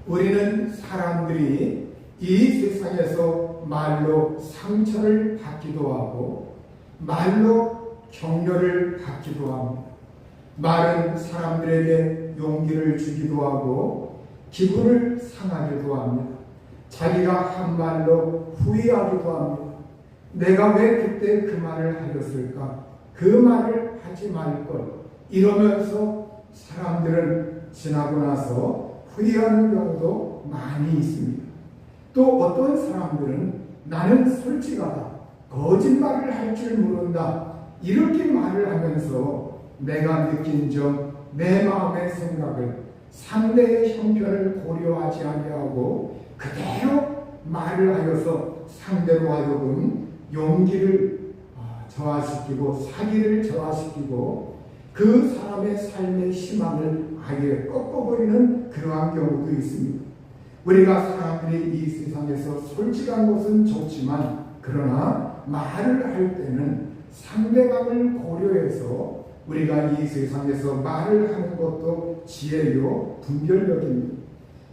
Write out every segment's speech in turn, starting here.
우리는 사람들이 이 세상에서 말로 상처를 받기도 하고 말로 격려를 받기도 합니다. 말은 사람들에게 용기를 주기도 하고 기분을 상하기도 합니다. 자기가 한 말로 후회하기도 합니다. 내가 왜 그때 그 말을 하였을까? 그 말을 하지 말걸. 이러면서 사람들은 지나고 나서 후회하는 경우도 많이 있습니다. 또 어떤 사람들은 나는 솔직하다, 거짓말을 할 줄 모른다, 이렇게 말을 하면서 내가 느낀 점, 내 마음의 생각을 상대의 형편을 고려하지 아니하고 그대로 말을 하여서 상대로 하여금 용기를 저하시키고 사기를 저하시키고 그 사람의 삶의 희망을 아예 꺾어버리는 그러한 경우도 있습니다. 우리가 사람들이 이 세상에서 솔직한 것은 좋지만 그러나 말을 할 때는 상대방을 고려해서 우리가 이 세상에서 말을 하는 것도 지혜요 분별력입니다.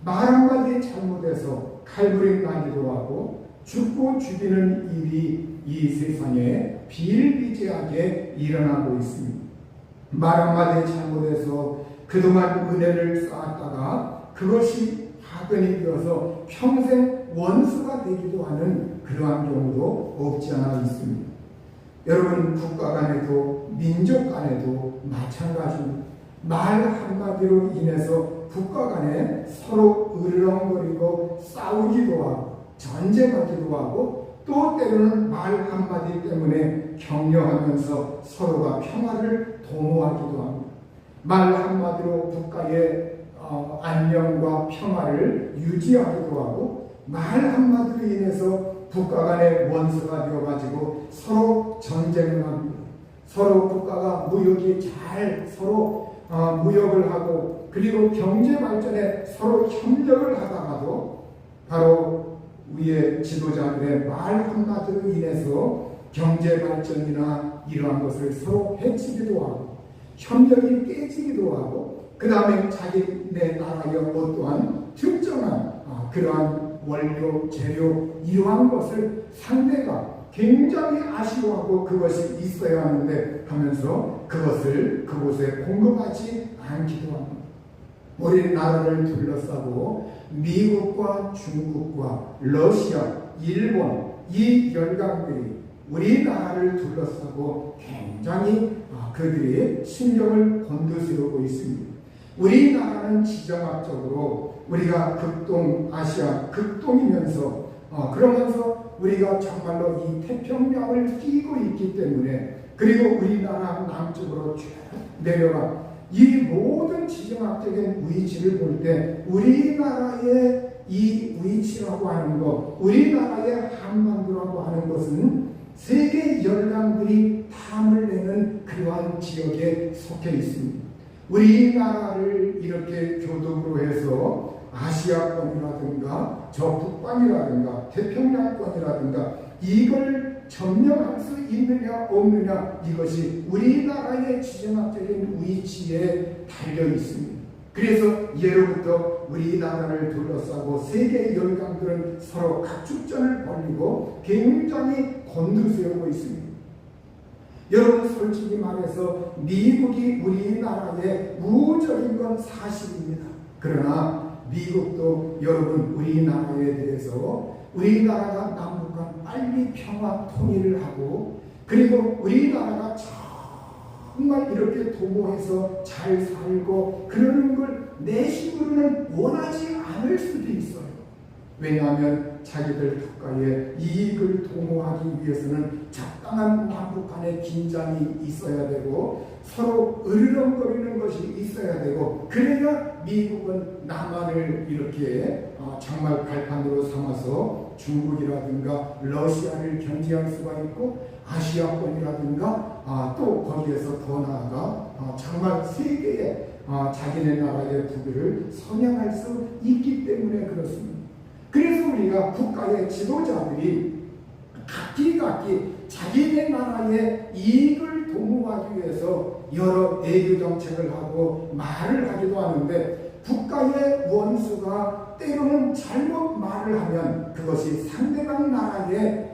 말 한마디 잘못해서 칼부림 나기도 하고 죽고 죽이는 일이 이 세상에 비일비재하게 일어나고 있습니다. 말 한마디 잘못해서 그동안 은혜를 쌓았다가 그것이 파근이 되어서 평생 원수가 되기도 하는 그러한 경우도 없지 않아 있습니다. 여러분, 국가 간에도 민족 간에도 마찬가지입니다. 말 한마디로 인해서 국가 간에 서로 으르렁거리고 싸우기도 하고 전쟁하기도 하고 또 때로는 말 한마디 때문에 격려하면서 서로가 평화를 도모하기도 합니다. 말 한마디로 국가의 안녕과 평화를 유지하기도 하고 말 한마디로 인해서 국가 간의 원수가 되어가지고 서로 전쟁을 합니다. 서로 국가가 무역이 잘 서로 무역을 하고 그리고 경제 발전에 서로 협력을 하다가도 바로 위의 지도자들의 말 한마디로 인해서 경제 발전이나 이러한 것을 서로 해치기도 하고 협력이 깨지기도 하고 그 다음에 자기네 나라의 어떠한 특정한 그러한 원료, 재료 이러한 것을 상대가 굉장히 아쉬워하고 그것이 있어야 하는데 하면서 그것을 그곳에 공급하지 않기도 합니다. 우리 나라를 둘러싸고 미국과 중국과 러시아, 일본 이 열강들이 우리나라를 둘러싸고 굉장히 그들의 신경을 곤두세우고 있습니다. 우리나라는 지정학적으로 우리가 극동아시아, 극동이면서 그러면서 우리가 정말로 이 태평양을 끼고 있기 때문에 그리고 우리나라 남쪽으로 쭉 내려가 이 모든 지정학적인 위치를 볼 때 우리나라의 이 위치라고 하는 것, 우리나라의 한반도라고 하는 것은 세계 열강들이 탐을 내는 그러한 지역에 속해 있습니다. 우리나라를 이렇게 교독으로 해서 아시아권이라든가 저 북방이라든가 태평양권이라든가 이걸 점령할 수 있느냐 없느냐 이것이 우리나라의 지정학적인 위치에 달려 있습니다. 그래서 예로부터 우리나라를 둘러싸고 세계 열강들은 서로 각축전을 벌이고 굉장히 곤두세우고 있습니다. 여러분, 솔직히 말해서 미국이 우리나라의 우호적인 건 사실입니다. 그러나 미국도 여러분 우리나라에 대해서 우리나라가 남북한 빨리 평화 통일을 하고 그리고 우리나라가 정말 이렇게 도모해서 잘 살고 그러는 걸 내심으로는 원하지 않을 수도 있어요. 왜냐하면 자기들 국가의 이익을 도모하기 위해서는 적당한 남북 간의 긴장이 있어야 되고 서로 으르렁거리는 것이 있어야 되고 그래야 미국은 남한을 이렇게 정말 발판으로 삼아서 중국이라든가 러시아를 견제할 수가 있고 아시아권이라든가 또 거기에서 더 나아가 정말 세계에 자기네 나라의 부들을 선양할 수 있기 때문에 그렇습니다. 그래서 우리가 국가의 지도자들이 각기 자기네 나라의 이익을 도모하기 위해서 여러 외교 정책을 하고 말을 하기도 하는데 국가의 원수가 때로는 잘못 말을 하면 그것이 상대방 나라에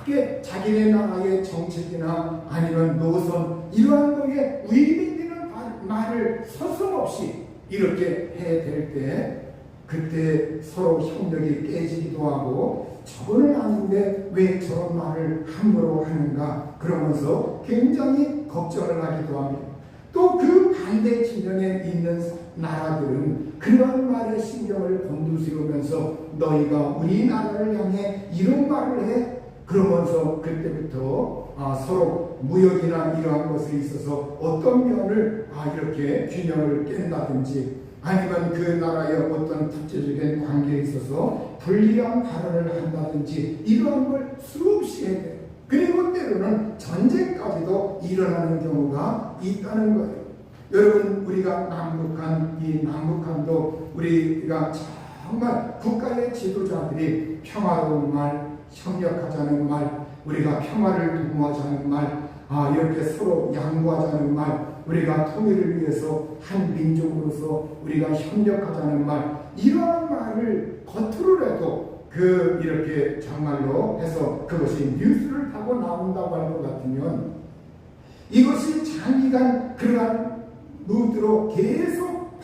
크게 자기네 나라의 정책이나 아니면 노선 이러한 것에 위배되는 말을 서슴없이 이렇게 해댈 때 그때 서로 협력이 깨지기도 하고 저거는 아닌데 왜 저런 말을 함부로 하는가 그러면서 굉장히 걱정을 하기도 합니다. 또 그 반대 진영에 있는 나라들은 그러한 말에 신경을 곤두세우면서 너희가 우리나라를 향해 이런 말을 해? 그러면서 그때부터 서로 무역이나 이러한 것에 있어서 어떤 면을 이렇게 균형을 깬다든지 아니면 그 나라의 어떤 국제적인 관계에 있어서 불리한 발언을 한다든지 이러한 걸 수없이 해야 돼요. 그리고 때로는 전쟁까지도 일어나는 경우가 있다는 거예요. 여러분 우리가 남북한도 우리가 정말 국가의 지도자들이 평화로운 말, 협력하자는 말, 우리가 평화를 도모하자는 말, 이렇게 서로 양보하자는 말, 우리가 통일을 위해서 한 민족으로서 우리가 협력하자는 말, 이러한 말을 겉으로라도 이렇게 정말로 해서 그것이 뉴스를 타고 나온다고 할 것 같으면 이것이 장기간 그러한 무드로 계속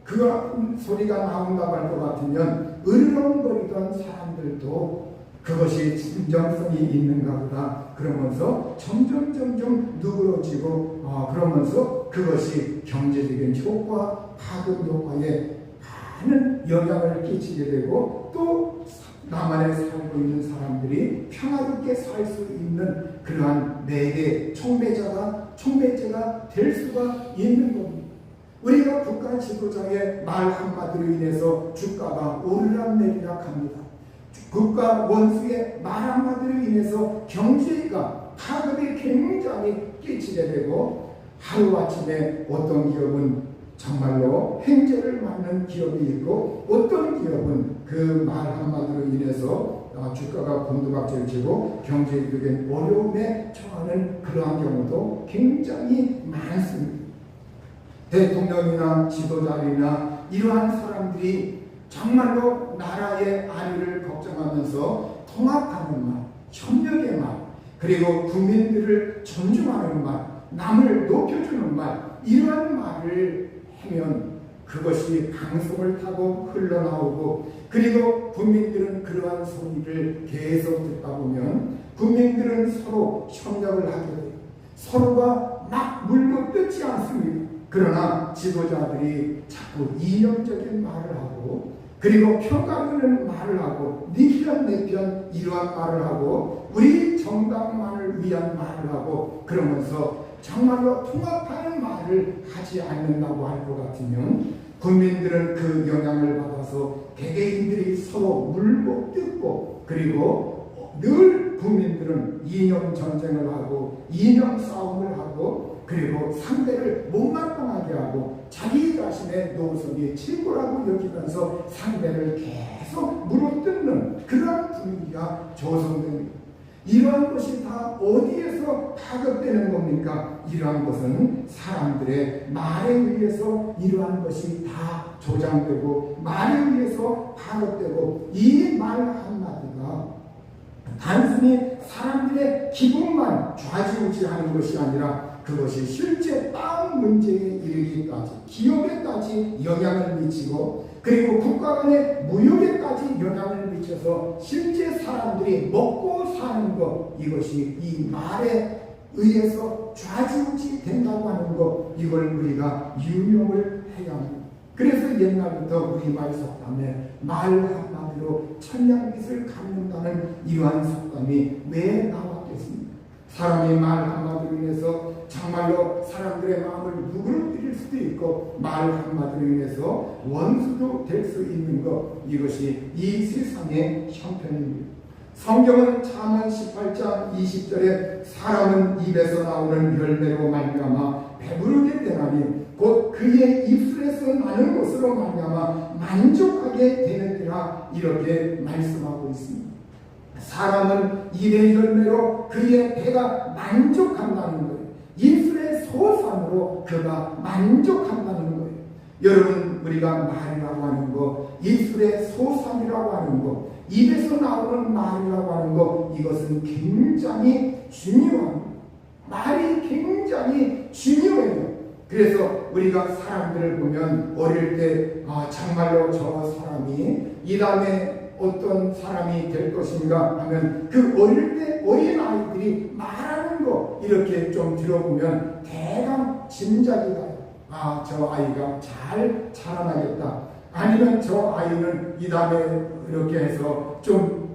그 소리가 나온다고 할 것 같으면 으르렁거리던 사람들도 그것이 진정성이 있는가 보다 그러면서 점점 누그러지고 그러면서 그것이 경제적인 효과, 파급 효과에 많은 영향을 끼치게 되고 또 남한에 살고 있는 사람들이 평화롭게 살 수 있는 그러한 매개, 촉매제가 될 수가 있는 겁니다. 우리가 국가 지도자의 말 한마디로 인해서 주가가 오르락내리락 합니다. 국가 원수의 말 한마디로 인해서 경제가 파급이 굉장히 끼치게 되고 하루아침에 어떤 기업은 정말로 행제를 맞는 기업이 있고 어떤 기업은 그 말 한마디로 인해서 주가가 곤두박질치고 경제적인 어려움에 처하는 그러한 경우도 굉장히 많습니다. 대통령이나 지도자들이나 이러한 사람들이 정말로 나라의 안위를 걱정하면서 통합하는 말, 협력의 말, 그리고 국민들을 존중하는 말, 남을 높여주는 말, 이러한 말을 하면 그것이 방송을 타고 흘러나오고 그리고 국민들은 그러한 소리를 계속 듣다 보면 국민들은 서로 협력을 하게 돼요. 서로가 막 물고 뜯지 않습니다. 그러나 지도자들이 자꾸 이념적인 말을 하고 그리고 평가하는 말을 하고 네 편 내 편 이러한 말을 하고 우리 정당만을 위한 말을 하고 그러면서 정말로 통합하는 말을 하지 않는다고 할 것 같으면 국민들은 그 영향을 받아서 개개인들이 서로 물고 뜯고 그리고 늘 국민들은 이념 전쟁을 하고 이념 싸움을 하고 그리고 상대를 못마땅하게 하고 자기 자신의 노선이 최고라고 여기면서 상대를 계속 물어뜯는 그런 분위기가 조성됩니다. 이러한 것이 다 어디에서 파급되는 겁니까? 이러한 것은 사람들의 말에 의해서 이러한 것이 다 조장되고 말에 의해서 파급되고 이 말 한마디가 단순히 사람들의 기분만 좌지우지하는 것이 아니라 그것이 실제 다운 문제에 이르기까지 기업에까지 영향을 미치고 그리고 국가 간의 무역에까지 영향을 미쳐서 실제 사람들이 먹고 사는 것 이것이 이 말에 의해서 좌지우지 된다고 하는 것 이걸 우리가 유명을 해야 합니다. 그래서 옛날부터 우리말 속담에 말 한마디로 천냥빚을 갚는다는 이러한 속담이 왜 나왔겠습니까? 사람이 말 한마디로 인해서 정말로 사람들의 마음을 누그러뜨릴 수도 있고 말 한마디로 인해서 원수도 될 수 있는 것 이것이 이 세상의 형편입니다. 성경은 잠언 18장 20절에 사람은 입에서 나오는 열매로 말미암아 배부르게 되나니 곧 그의 입술에서 나는 것으로 말미암아 만족하게 되느니라 이렇게 말씀하고 있습니다. 사람은 입의 열매로 그의 배가 만족한다는 거예요. 입술의 소산으로 그가 만족한다는 거예요. 여러분, 우리가 말이라고 하는 거, 입술의 소상이라고 하는 거, 입에서 나오는 말이라고 하는 거, 이것은 굉장히 중요합니다. 말이 굉장히 중요해요. 그래서 우리가 사람들을 보면 어릴 때 정말로 저 사람이 이 다음에 어떤 사람이 될 것인가 하면 그 어릴 때 어린아이들이 말하는 거 이렇게 좀 들어보면 대강 짐작이 가요. 저 아이가 잘 자라나겠다. 아니면 저 아이는 이 다음에 이렇게 해서 좀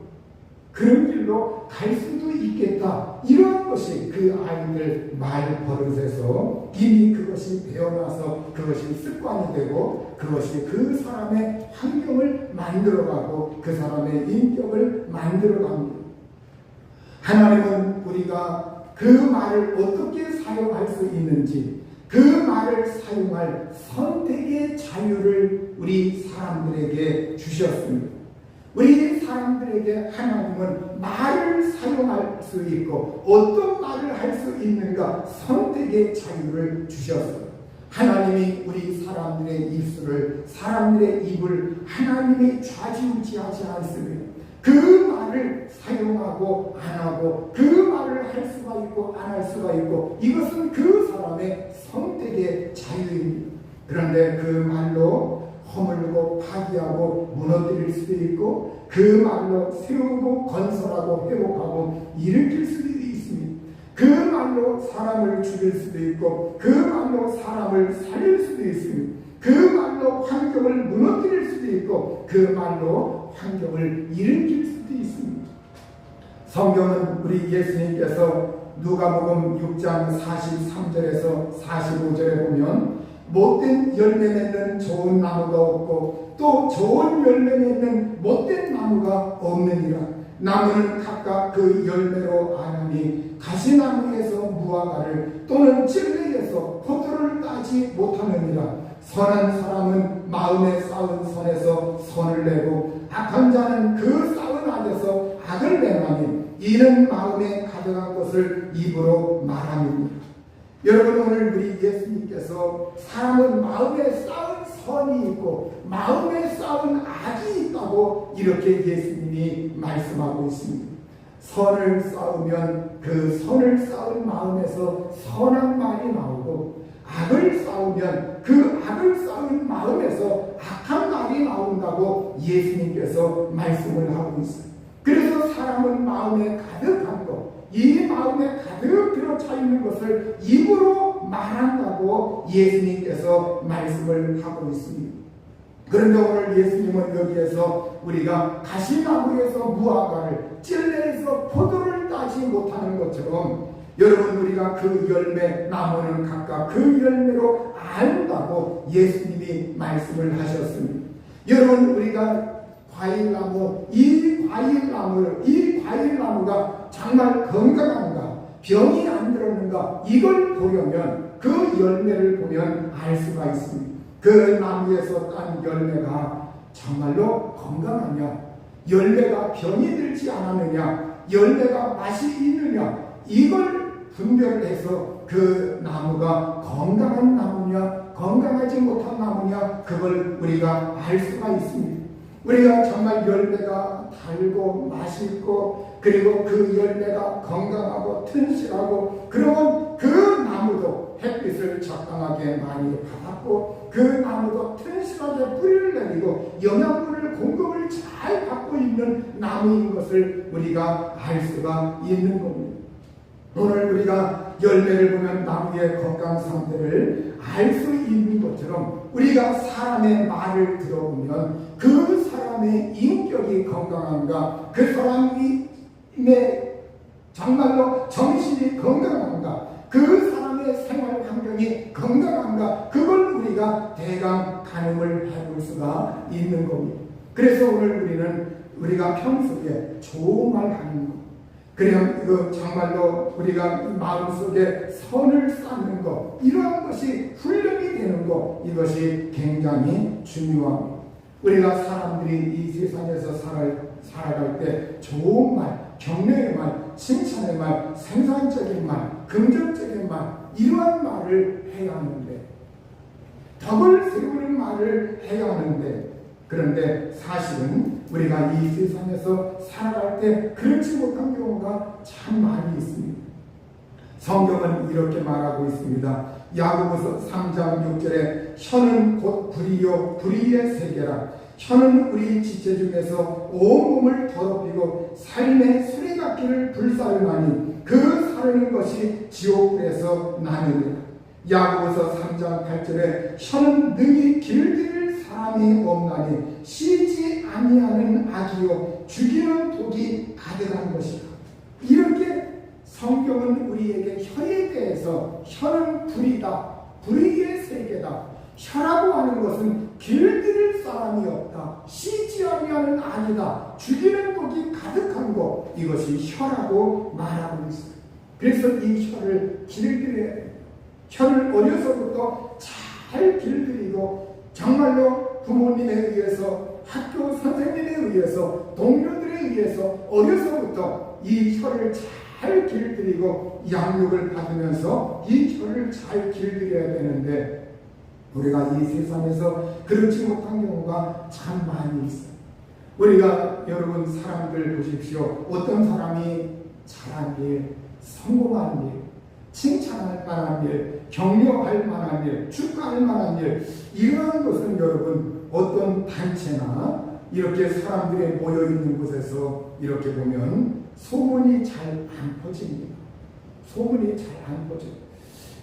그런 길로 갈 수도 있겠다. 이런 것이 그 아이들 말 버릇에서 이미 그것이 배워나서 그것이 습관이 되고 그것이 그 사람의 환경을 만들어가고 그 사람의 인격을 만들어갑니다. 하나님은 우리가 그 말을 어떻게 사용할 수 있는지, 그 말을 사용할 선택의 자유를 우리 사람들에게 주셨습니다. 우리 사람들에게 하나님은 말을 사용할 수 있고 어떤 말을 할 수 있는가 선택의 자유를 주셨어요. 하나님이 우리 사람들의 입술을, 사람들의 입을 하나님이 좌지우지하지 않습니다. 그 말을 사용하고 안 하고, 그 말을 할 수가 있고 안 할 수가 있고, 이것은 그 사람의 선택의 자유입니다. 그런데 그 말로 허물고 파기하고 무너뜨릴 수도 있고, 그 말로 세우고 건설하고 회복하고 일으킬 수도 있습니다. 그 말로 사람을 죽일 수도 있고, 그 말로 사람을 살릴 수도 있습니다. 그 말로 환경을 무너뜨릴 수도 있고, 그 말로 환경을 일으킬 수도 있습니다. 성경은 우리 예수님께서 누가복음 6장 43절에서 45절에 보면 못된 열매 맺는 좋은 나무가 없고 또 좋은 열매 맺는 못된 나무가 없느니라. 나무는 각각 그 열매로 아나니 가시나무에서 무화과를 또는 찔레에서 포도를 따지 못하느니라. 선한 사람은 마음에 쌓은 선에서 선을 내고 악한 자는 그 쌓은 악에서 악을 내나니 이는 마음에 가득한 것을 입으로 말함이니라. 여러분, 오늘 우리 예수님께서 사람은 마음에 쌓은 선이 있고 마음에 쌓은 악이 있다고 이렇게 예수님이 말씀하고 있습니다. 선을 쌓으면 그 선을 쌓은 마음에서 선한 말이 나오고, 악을 쌓으면 그 악을 쌓은 마음에서 악한 말이 나온다고 예수님께서 말씀을 하고 있어요. 그래서 사람은 마음에 가득한 것, 이 마음에 가득 들어차 있는 것을 입으로 말한다고 예수님께서 말씀을 하고 있습니다. 그런데 오늘 예수님은 여기에서 우리가 가시나무에서 무화과를, 찔레에서 포도를 따지 못하는 것처럼, 여러분, 우리가 그 열매, 나무는 각각 그 열매로 안다고 예수님이 말씀을 하셨습니다. 여러분, 우리가 과일나무, 이 과일나무가 정말 건강한가, 병이 안 들었는가, 이걸 보려면 그 열매를 보면 알 수가 있습니다. 그 나무에서 딴 열매가 정말로 건강하냐, 열매가 병이 들지 않았느냐, 열매가 맛이 있느냐, 이걸 분별해서 그 나무가 건강한 나무냐 건강하지 못한 나무냐, 그걸 우리가 알 수가 있습니다. 우리가 정말 열매가 달고 맛있고, 그리고 그 열매가 건강하고 튼실하고, 그러면 그 나무도 햇빛을 적당하게 많이 받았고, 그 나무도 튼실하게 뿌리를 내리고 영양분을 공급을 잘 받고 있는 나무인 것을 우리가 알 수가 있는 겁니다. 오늘 우리가 열매를 보면 나무의 건강 상태를 알 수 있는 것처럼, 우리가 사람의 말을 들어보면 그 사람의 인격이 건강한가, 그 사람의 정말로 정신이 건강한가, 그 사람의 생활 환경이 건강한가, 그걸 우리가 대강 가늠을 해볼 수가 있는 겁니다. 그래서 오늘 우리가 평소에 좋은 말 하는 것, 그냥 정말로 우리가 마음속에 선을 쌓는 것, 이러한 것이 훈련이 되는 것, 이것이 굉장히 중요합니다. 우리가 사람들이 이 세상에서 살아갈 때 좋은 말, 격려의 말, 칭찬의 말, 생산적인 말, 긍정적인 말, 이러한 말을 해야 하는데, 덕을 세우는 말을 해야 하는데, 그런데 사실은 우리가 이 세상에서 살아갈 때 그렇지 못한 경우가 참 많이 있습니다. 성경은 이렇게 말하고 있습니다. 야고보서 3장 6절에 혀는 곧 불이요 불의의 세계라. 혀는 우리 지체 중에서 온몸을 더럽히고 삶의 수레바퀴를 불사르나니 그 사르는 것이 지옥불에서 나느니라. 야고보서 3장 8절에 혀는 능히 길들일 사람이 없나니 쉬지 아니하는 악이요 죽이는 독이 가득한 것이라. 이렇게 성경은 우리에게 혀에 대해서 혀는 불이다, 불의의 세계다. 혀라고 하는 것은 길들일 사람이 없다, 쉬지 아니하는 악이다, 죽이는 독이 가득한 것, 이것이 혀라고 말하고 있어요. 그래서 이 혀를 길들여야 돼요. 혀를 어려서부터 잘 길들이고 정말로 부모님에 의해서, 학교 선생님에 의해서, 동료들에 의해서 어려서부터 이 혀를 잘 길들이고 양육을 받으면서 이 혀를 잘 길들여야 되는데, 우리가 이 세상에서 그렇지 못한 경우가 참 많이 있어요. 우리가 여러분 사람들 보십시오. 어떤 사람이 잘한 일, 성공한 일, 칭찬할 만한 일, 격려할 만한 일, 축하할 만한 일, 이러한 것은 여러분 어떤 단체나 이렇게 사람들이 모여있는 곳에서 이렇게 보면 소문이 잘 안 퍼집니다. 소문이 잘 안 퍼져요.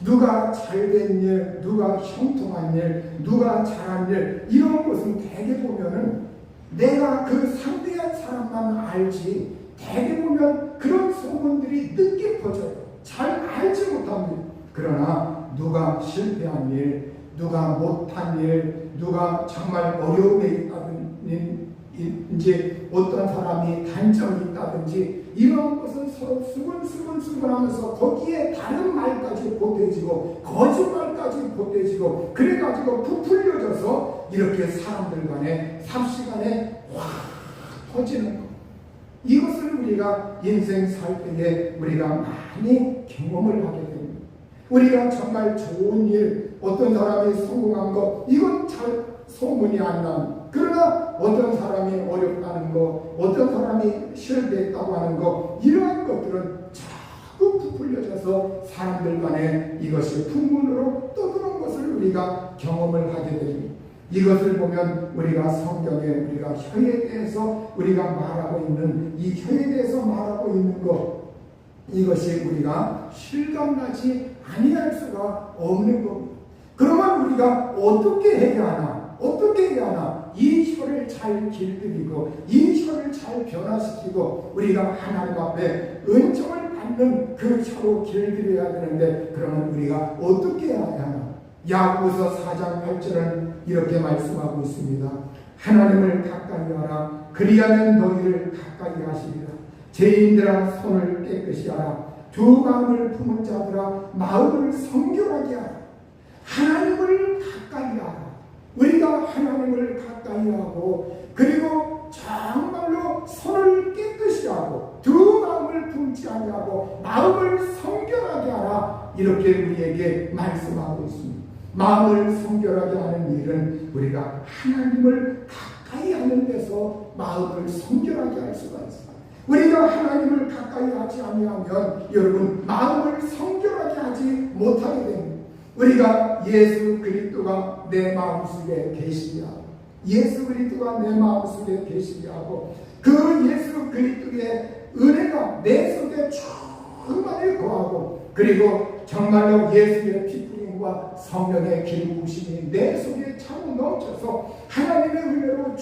누가 잘된 일, 누가 형통한 일, 누가 잘한 일, 이런 것은 대개 보면은 내가 그 상대한 사람만 알지, 대개 보면 그런 소문들이 늦게 퍼져요. 잘 알지 못합니다. 그러나 누가 실패한 일, 누가 못한 일, 누가 정말 어려움에 있다든지, 이제 어떤 사람이 단점이 있다든지, 이런 것은 서로 수근수근하면서 거기에 다른 말까지 보태지고 거짓말까지 보태지고 그래가지고 부풀려져서 이렇게 사람들 간에 삽시간에 확 퍼지는 것. 이것을 우리가 인생 살 때에 우리가 많이 경험을 하게 됩니다. 우리가 정말 좋은 일, 어떤 사람이 성공한 것, 이건 잘 소문이 안 나는. 그러나 어떤 사람이 어렵다는 거, 어떤 사람이 실패했다고 하는 거, 이러한 것들은 자꾸 부풀려져서 사람들 간에 이것이 풍문으로 떠드는 것을 우리가 경험을 하게 됩니다. 이것을 보면 우리가 성경에 우리가 혀에 대해서 우리가 말하고 있는, 이 혀에 대해서 말하고 있는 것, 이것이 우리가 실감나지 아니할 수가 없는 겁니다. 그러면 우리가 어떻게 해야 하나? 어떻게 해야 하나? 이 혀를 잘 길들이고 이 혀를 잘 변화시키고 우리가 하나님 앞에 은총을 받는 그 혀로 길들여야 되는데, 그러면 우리가 어떻게 해야 하나? 야고보서 4장 8절은 이렇게 말씀하고 있습니다. 하나님을 가까이 하라. 그리하면 너희를 가까이 하시리라. 죄인들아 손을 깨끗이 하라. 두 마음을 품은 자들아 마음을 성결하게 하라. 하나님을 가까이 하라. 우리가 하나님을 가까이 하고, 그리고 정말로 손을 깨끗이 하고 두 마음을 품지 아니하고 마음을 성결하게 하라. 이렇게 우리에게 말씀하고 있습니다. 마음을 성결하게 하는 일은 우리가 하나님을 가까이 하는 데서 마음을 성결하게 할 수가 있습니다. 우리가 하나님을 가까이 하지 아니하면 여러분 마음을 성결하게 하지 못하게 됩니다. 우리가 예수 그리스도가 내 마음속에 계시게 하고, 예수 그리스도가 내 마음속에 계시게 하고, 그 예수 그리스도의 은혜가 내 속에 충만히 거하고, 그리고 정말로 예수의 피부림과 성령의 기름부심이 내 속에 차고 넘쳐서 하나님의 은혜로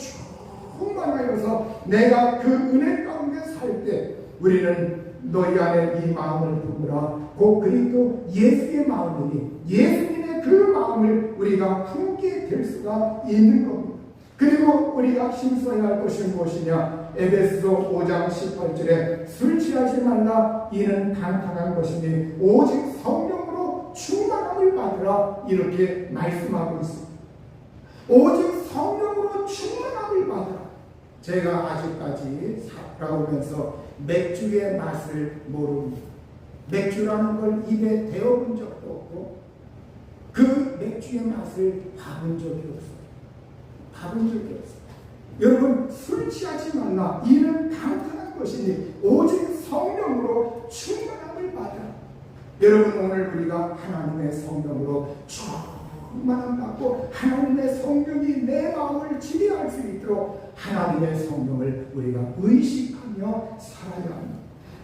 충만하여서 내가 그 은혜 가운데 살 때 우리는 너희 안에 이 마음을 품으라. 곧 그리스도 예수의 마음이니 예수님의 그 마음을 우리가 품게 될 수가 있는 겁니다. 그리고 우리가 힘써야 할 것이 무엇이냐? 에베소서 5장 18절에 술 취하지 말라. 이는 간단한 것이니 오직 성령으로 충만함을 받으라. 이렇게 말씀하고 있습니다. 오직 성령으로 충만함을 받으라. 제가 아직까지 살아오면서 맥주의 맛을 모릅니다. 맥주라는 걸 입에 대어본 적도 없고, 그 맥주의 맛을 봐본 적이 없어요. 봐본 적이 없어요. 여러분, 술 취하지 말라. 이는 간단한 것이니 오직 성령으로 충만함을 받으라. 여러분, 오늘 우리가 하나님의 성령으로 충만함 받고 하나님의 성령이 내 마음을 지배할 수 있도록 하나님의 성령을 우리가 의식하며 살아야 합니다.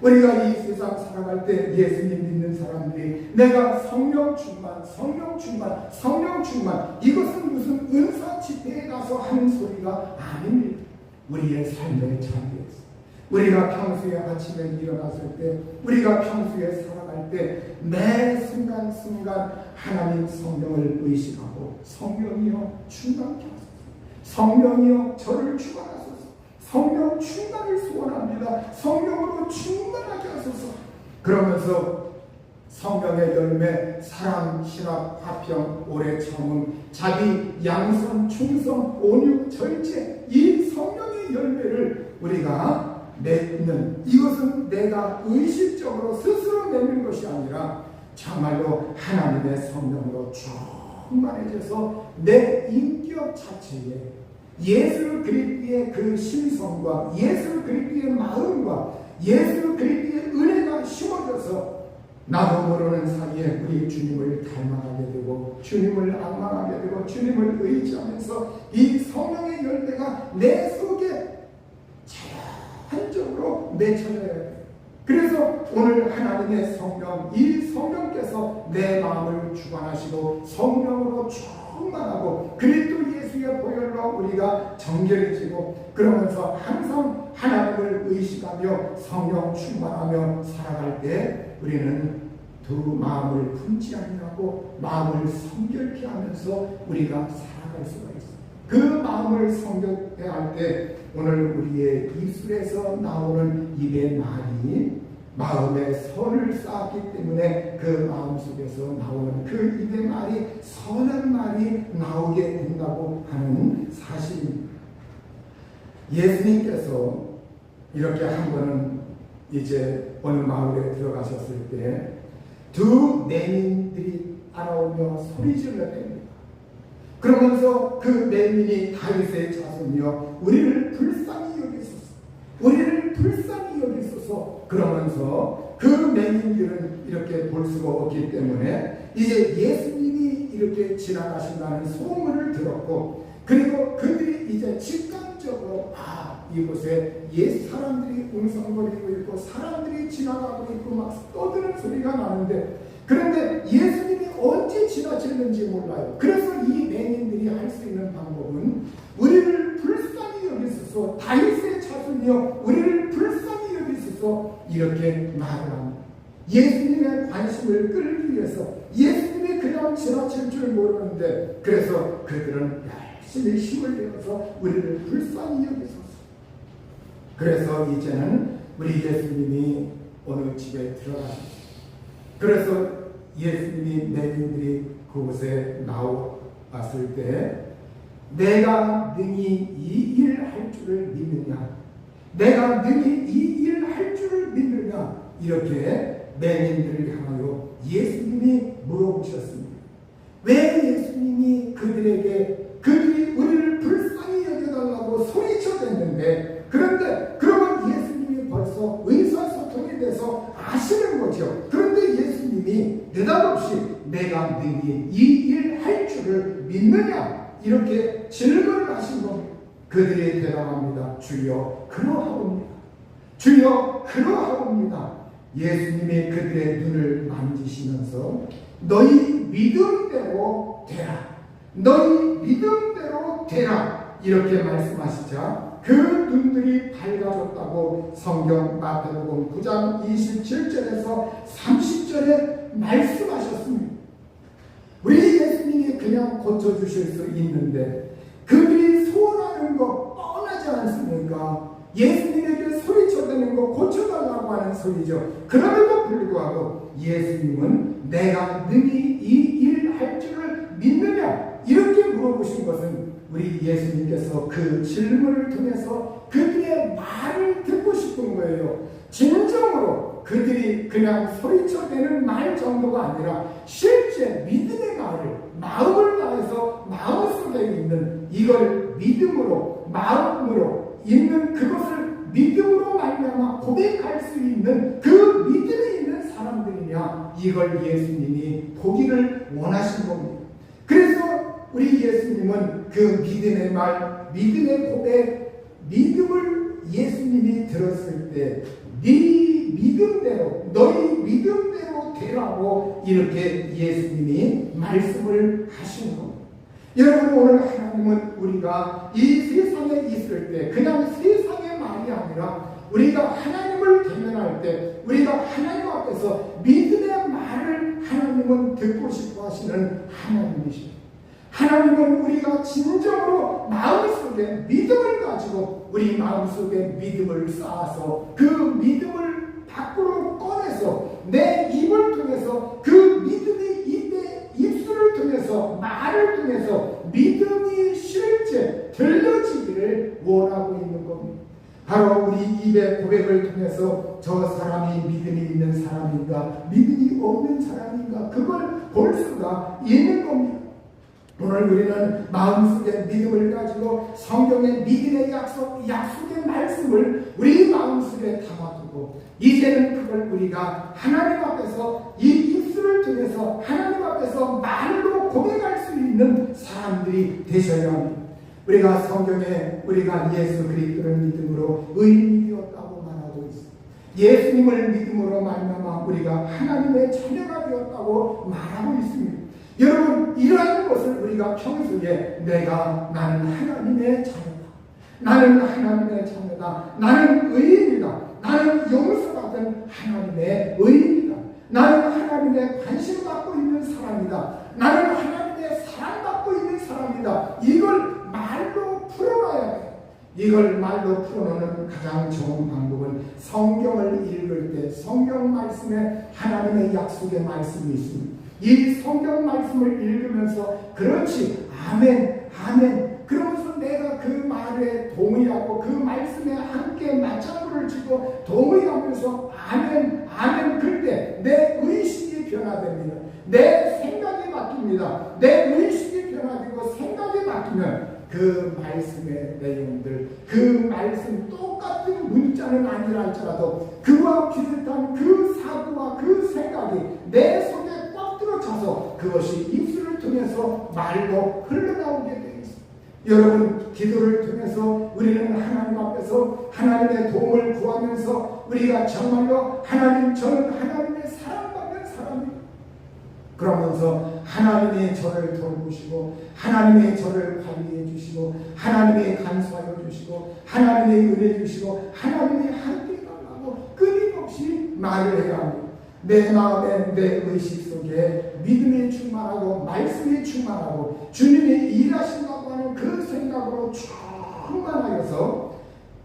우리가 이 세상 살아갈 때 예수님 믿는 사람들이 내가 성령 충만, 성령 충만, 성령 충만, 이것은 무슨 은사 집회에 가서 하는 소리가 아닙니다. 우리의 삶의 자리에서 우리가 평소에 아침에 일어났을 때, 우리가 평소에 살아갈 때 매 순간순간 하나님 성령을 의식하고 성령이여 충만케 하소서, 성령이여 저를 주관하소서, 성령 충만을 소원합니다. 성령으로 충만하게 하소서. 그러면서 성령의 열매, 사랑, 희락, 화평, 오래 참음, 자비, 양선, 충성, 온유, 절제, 이 성령의 열매를 우리가 맺는, 이것은 내가 의식적으로 스스로 맺는 것이 아니라 정말로 하나님의 성령으로 충만해져서 내 인격 자체에 예수 그리스도의 그 심성과 예수 그리스도의 마음과 예수 그리스도의 은혜가 심어져서 나도 모르는 사이에 우리 주님을 닮아가게 되고 주님을 악망하게 되고 주님을 의지하면서 이 성령의 열매가 내 속에 자연적으로 맺혀져야 돼요. 그래서 오늘 하나님의 성령, 이 성령께서 내 마음을 주관하시고 성령으로 충만하고 그리스도 예수의 보혈로 우리가 정결해지고 그러면서 항상 하나님을 의식하며 성령 충만하며 살아갈 때 우리는 두 마음을 품지 아니하고 마음을 성결케 하면서 우리가 살아갈 수가 있습니다. 그 마음을 성결케 할 때 오늘 우리의 입술에서 나오는 입의 말이 마음에 선을 쌓았기 때문에 그 마음 속에서 나오는 그 입의 말이 선한 말이 나오게 된다고 하는 사실입니다. 예수님께서 이렇게 한 번은 이제 어느 마을에 들어가셨을 때 두 내민들이 따라오며 소리질러 댑니다. 그러면서 그 내민이 다윗의 자손이여 우리를 불쌍히 여기소서, 우리를 불쌍히 여기소서. 그러면서 그 내민들은 이렇게 볼 수가 없기 때문에 이제 예수님이 이렇게 지나가신다는 소문을 들었고 그리고 그들이 이제 직감적으로 이곳에 옛 사람들이 웅성거리고 있고 사람들이 지나가고 있고 막 떠드는 소리가 나는데 그런데 예수님이 언제 지나치는지 몰라요. 그래서 이 맹인들이 할 수 있는 방법은 우리를 불쌍히 여기소서, 다윗의 자손이여 우리를 불쌍히 여기소서 이렇게 말을 합니다. 예수님의 관심을 끌기 위해서 예수님이 그냥 지나칠 줄 모르는데 그래서 그들은 열심히 힘을 내어서 우리를 불쌍히 여기소서. 그래서 이제는 우리 예수님이 어느 집에 들어가셨어요. 그래서 예수님이 내민들이 그곳에 나왔을 때 내가 능히 이 일을 할 줄을 믿느냐, 내가 능히 이 일을 할 줄을 믿느냐 이렇게 내민들을 향하여 예수님이 물어보셨습니다. 왜 예수님이 그들이 우리를 불쌍히 여겨달라고 소리쳐댔는데 그런데 그러면 예수님이 벌써 의사소통이 돼서 아시는 거죠. 그런데 예수님이 느닷없이 내가 능히 이 일 할 줄을 믿느냐 이렇게 질문을 하신 겁니다. 그들이 대답합니다. 주여 그러하옵니다. 주여 그러하옵니다. 예수님이 그들의 눈을 만지시면서 너희 믿음대로 되라, 너희 믿음대로 되라 이렇게 말씀하시자 그 눈들이 밝아졌다고 성경 마태복음 9장 27절에서 30절에 말씀하셨습니다. 우리 예수님이 그냥 고쳐주실 수 있는데 그들이 소원하는 거 뻔하지 않습니까? 예수님에게 소리쳐대는 거 고쳐달라고 하는 소리죠. 그럼에도 불구하고 예수님은 내가 능히 이 일 할 줄을 믿느냐 이렇게 물어보신 것은 우리 예수님께서 그 질문을 통해서 그들의 말을 듣고 싶은 거예요. 진정으로 그들이 그냥 소리쳐대는 말 정도가 아니라 실제 믿음의 말을 마음을 다해서 마음속에 있는 이걸 믿음으로 마음으로 있는 그것을 믿음으로 말미암아 고백할 수 있는 그 믿음이 있는 사람들이냐, 이걸 예수님이 보기를 원하신 겁니다. 그래서 우리 예수님은 그 믿음의 말, 믿음의 고백, 믿음을 예수님이 들었을 때 네 믿음대로, 너희 믿음대로 되라고 이렇게 예수님이 말씀을 하시는 겁니다. 여러분, 오늘 하나님은 우리가 이 세상에 있을 때 그냥 세상의 말이 아니라 우리가 하나님을 대면할 때 우리가 하나님 앞에서 믿음의 말을 하나님은 듣고 싶어 하시는 하나님이십니다. 하나님은 우리가 진정으로 마음속에 믿음을 가지고 우리 마음속에 믿음을 쌓아서 그 믿음을 밖으로 꺼내서 내 입을 통해서 그 믿음이 입술을 통해서 말을 통해서 믿음이 실제 들려지기를 원하고 있는 겁니다. 바로 우리 입의 고백을 통해서 저 사람이 믿음이 있는 사람인가 믿음이 없는 사람인가 그걸 볼 수가 있는 겁니다. 오늘 우리는 마음속에 믿음을 가지고 성경의 믿음의 약속의 말씀을 우리 마음속에 담아두고 이제는 그걸 우리가 하나님 앞에서 이 입술을 통해서 하나님 앞에서 말로 고백할 수 있는 사람들이 되셔야 합니다. 우리가 성경에 우리가 예수 그리스도를 믿음으로 의인이 되었다고 말하고 있습니다. 예수님을 믿음으로 말미암아 우리가 하나님의 자녀가 되었다고 말하고 있습니다. 여러분, 이러한 것을 우리가 평소에 나는 하나님의 자녀다, 나는 하나님의 자녀다, 나는 의인이다, 나는 용서받은 하나님의 의인이다, 나는 하나님의 관심 받고 있는 사람이다, 나는 하나님의 사랑받고 있는 사람이다, 이걸 말로 풀어놔야 돼. 이걸 말로 풀어놓는 가장 좋은 방법은 성경을 읽을 때 성경 말씀에 하나님의 약속의 말씀이 있습니다. 이 성경 말씀을 읽으면서 그렇지 아멘 아멘 그러면서 내가 그 말에 동의하고 그 말씀에 함께 맞장구를 치고 동의하면서 아멘 아멘 그때 내 의식이 변화됩니다. 내 생각이 바뀝니다. 내 의식이 변화되고 생각이 바뀌면 그 말씀의 내용들, 그 말씀 똑같은 문자는 아니라 할지라도 그와 비슷한 그 사고와 그 생각이 내 속에 꽉 들어차서 그것이 입술을 통해서 말로 흘러나오게 되어 있습니다. 여러분, 기도를 통해서 우리는 하나님 앞에서 하나님의 도움을 구하면서 우리가 정말로 저는 하나님의 사랑받는 사람입니다. 그러면서 하나님이 저를 돌보시고 하나님이 저를 관리해 주시고 하나님이 간수하여 주시고 하나님이 은혜 주시고 하나님이 함께 달라고 끊임없이 말을 해야 합니다. 내 마음에 내 의식 속에 믿음이 충만하고 말씀이 충만하고 주님이 일하신다고 하는 그 생각으로 충만하여서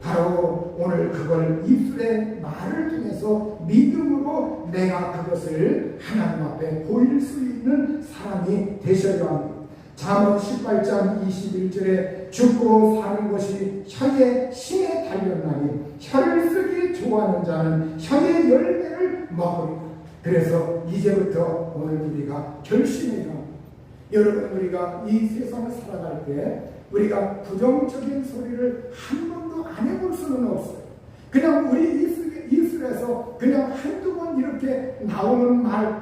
바로 오늘 그걸 입술의 말을 통해서 믿음으로 내가 그것을 하나님 앞에 보일 수 있는 사람이 되셔야 합니다. 잠언 18장 21절에 죽고 사는 것이 혀의 힘에 달렸나니 혀를 쓰기 좋아하는 자는 혀의 열매를 먹으리라. 그래서 이제부터 오늘 우리가 결심해야 합니다. 여러분, 우리가 이 세상을 살아갈 때 우리가 부정적인 소리를 한 번도 안 해볼 수는 없어요. 그냥 우리 입술에서 그냥 한두 번 이렇게 나오는 말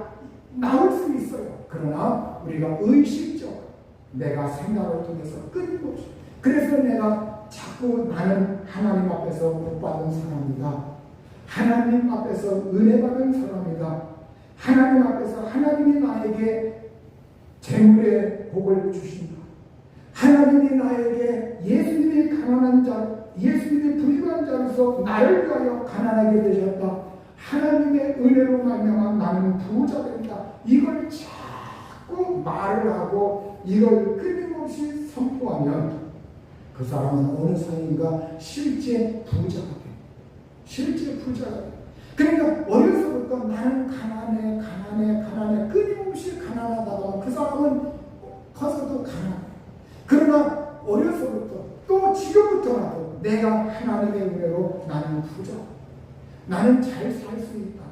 나올 수 있어요. 그러나 우리가 의식적으로 내가 생각을 통해서 끊임없이 그래서 내가 자꾸 나는 하나님 앞에서 복 받은 사람이다, 하나님 앞에서 은혜 받은 사람이다, 하나님 앞에서 하나님이 나에게 재물의 복을 주신다, 하나님이 나에게 예수님이 가난한 자, 예수님이 부유한 자로서 나를 위하여 가난하게 되셨다, 하나님의 은혜로 말미암아 나는 부자 된다, 이걸 자꾸 말을 하고 이걸 끊임없이 선포하면 그 사람은 어느 사이인가 실제 부자가 돼. 실제 부자가 돼. 그러니까 어려서부터 나는 가난해 끊임없이 가난하다가 그 사람은 커서도 가난해. 그러나 어려서부터 또 지금부터라도 내가 하나님의 은혜로 나는 부자, 나는 잘 살 수 있다,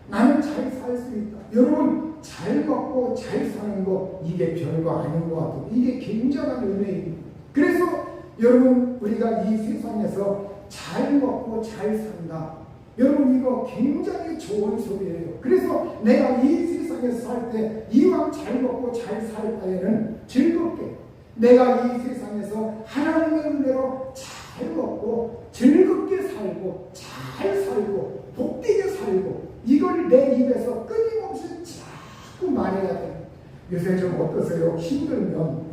나는 잘 살 수 있다. 여러분, 잘 먹고 잘 사는 거 이게 별거 아닌 것 같아요. 이게 굉장한 은혜입니다. 그래서 여러분, 우리가 이 세상에서 잘 먹고 잘 산다. 여러분, 이거 굉장히 좋은 소리예요. 그래서 내가 이 세상에서 살 때 이왕 잘 먹고 잘 살 바에는 즐겁게, 내가 이 세상에서 하나님의 은혜로 잘 먹고 즐겁게 살고 잘 살고 복되게 살고, 이걸 내 입에서 끊임없이 자꾸 말해야 돼요. 요새 좀 어떠세요? 힘들면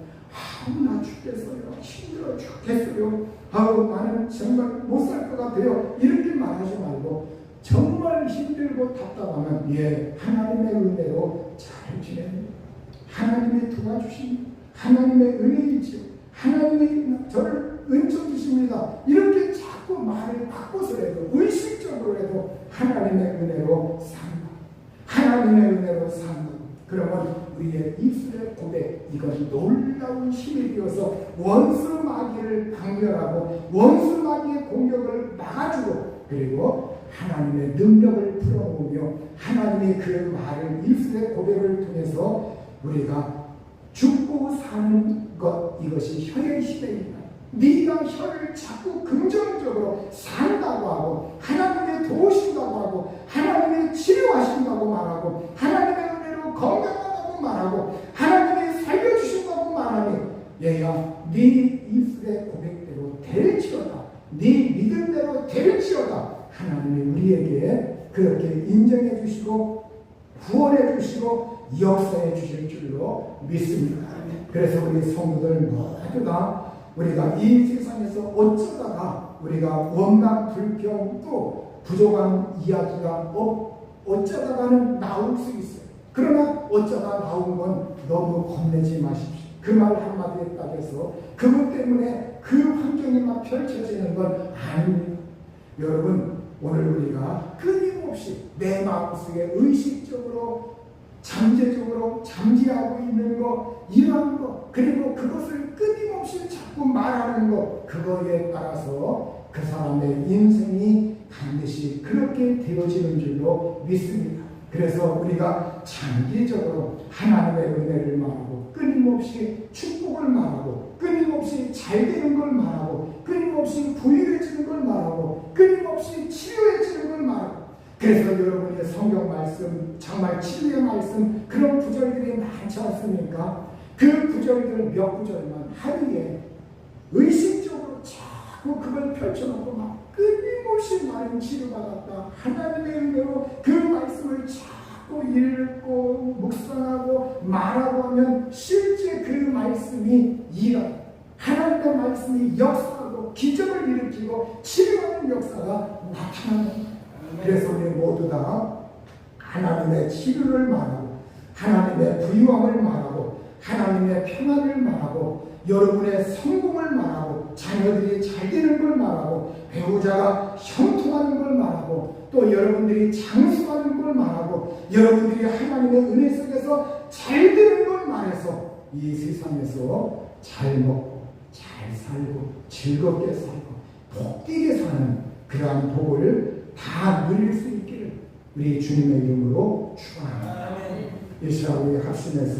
나 죽겠어요. 힘들어 죽겠어요. 나는 정말 못 살 것 같아요. 이렇게 말하지 말고, 정말 힘들고 답답하면 하나님의 은혜로 잘 지냅니다. 하나님이 도와주십니다. 하나님의 은혜이지요. 하나님이 저를 은총 주십니다. 이렇게 자꾸 말을 바꿔서라도, 의식적으로라도 하나님의 은혜로 산다. 하나님의 은혜로 산다. 그러면 우리의 입술의 고백, 이건 놀라운 힘이 되어서 원수 마귀를 박멸하고 원수 마귀의 공격을 막아주고, 그리고 하나님의 능력을 풀어오며 하나님의 그 말을, 입술의 고백을 통해서 우리가 죽고 사는 것, 이것이 혀의 시대입니다. 네가 혀를 자꾸 긍정적으로 산다고 하고, 하나님의 도우신다고 하고, 하나님의 치료하신다고 말하고, 하나님의 은혜로 건강하다고 말하고, 하나님이 살려주신다고 말하니, 얘야 네 입술의 고백대로 될지어다, 네 믿음대로 될지어다. 하나님이 우리에게 그렇게 인정해 주시고 구원해 주시고 역사해 주실 줄로 믿습니다. 그래서 우리 성도들 모두 다 우리가 이 세상에서 어쩌다가 우리가 원망, 불평, 또 부족한 이야기가 어쩌다가는 나올 수 있어요. 그러나 어쩌다 나온 건 너무 겁내지 마십시오. 그 말 한마디에 따라서 그것 때문에 그 환경이 막 펼쳐지는 건 아닙니다. 여러분, 오늘 우리가 끊임없이 내 마음속에 의식적으로 잠재적으로 잠재하고 있는 것, 이러한 것, 그리고 그것을 끊임없이 자꾸 말하는 것, 그거에 따라서 그 사람의 인생이 반드시 그렇게 되어지는 줄로 믿습니다. 그래서 우리가 장기적으로 하나님의 은혜를 말하고, 끊임없이 축복을 말하고, 끊임없이 잘 되는 걸 말하고, 끊임없이 부유해지는 걸 말하고, 끊임없이 치료해지는 걸 말하고. 그래서 여러분의 성경 말씀, 정말 치유의 말씀, 그런 구절들이 많지 않습니까? 그 구절들 몇 구절만 하루에 의식적으로 자꾸 그걸 펼쳐놓고 막 끊임없이 나는 치료받았다, 하나님의 은혜로 그 말씀을 자꾸 읽고 묵상하고 말하고 하면 실제 그 말씀이 일어나, 하나님의 말씀이 역사하고 기적을 일으키고 치료하는 역사가 나타나는. 그래서 우리 모두 다 하나님의 치료를 말하고, 하나님의 부유함을 말하고, 하나님의 평안을 말하고, 여러분의 성공을 말하고, 자녀들이 잘 되는 걸 말하고, 배우자가 형통하는 걸 말하고, 또 여러분들이 장수하는 걸 말하고, 여러분들이 하나님의 은혜 속에서 잘 되는 걸 말해서 이 세상에서 잘 먹고 잘 살고 즐겁게 살고 복되게 사는 그러한 복을 다 누릴 수 있기를 우리 주님의 이름으로 축원합니다. 이 시간 우리 합심해서